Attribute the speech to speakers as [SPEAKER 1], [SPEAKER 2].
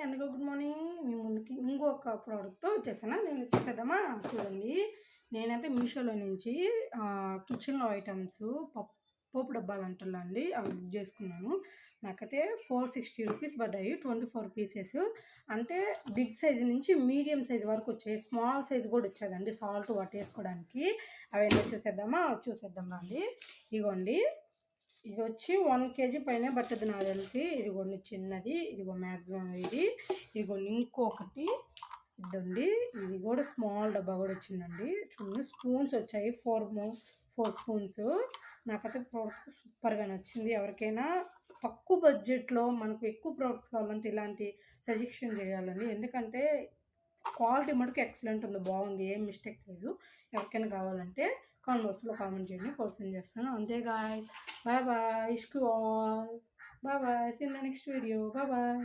[SPEAKER 1] అందరికీ good morning. మీ ముందుకి ఇంకొక ప్రోడక్ట్‌తో వచ్చేసాను. నేను చూసేద్దామా? చూడండి. నేనైతే మీషోలో నుంచి కిచెన్‌లో ఐటెమ్స్ పోపు డబ్బాలంటారులెండి అవి బుక్ చేసుకున్నాను. నాకైతే 460 రూపీస్ పడ్డాయి. 24 పీసెస్. అంటే బిగ్ సైజ్ నుంచి మీడియం సైజ్ వరకు వచ్చాయి. స్మాల్ సైజ్ కూడా వచ్చేదండి సాల్ట్ వాటేసుకోవడానికి. అవన్నీ చూసేద్దామా? చూసేద్దాం రండి. ఇగోండి. ఇది వచ్చి 1 కేజీ పైనే పట్టదు నాకు తెలిసి. ఇదిగోండి చిన్నది. ఇదిగో మ్యాక్సిమం ఇది. ఇదిగోండి ఇంకొకటి ఇదండి. ఇది కూడా స్మాల్ డబ్బా కూడా వచ్చిందండి. చూడండి స్పూన్స్ వచ్చాయి 4 స్పూన్స్. నాకైతే ప్రోడక్ట్ సూపర్గా నచ్చింది. ఎవరికైనా తక్కువ బడ్జెట్లో మనకు ఎక్కువ ప్రోడక్ట్స్ కావాలంటే ఇలాంటి సజెషన్ చేయాలండి. ఎందుకంటే క్వాలిటీ మటుకు ఎక్సలెంట్ ఉంది. బాగుంది. ఏం మిస్టేక్ లేదు. ఎవరికైనా కావాలంటే కామెంట్ బాక్స్లో కామెంట్ చేయండి. సెండ్ చేస్తాను. అంతే గాయ్స్. Bye bye. ఇష్క్ you all. Bye bye. See in the next video. Bye bye.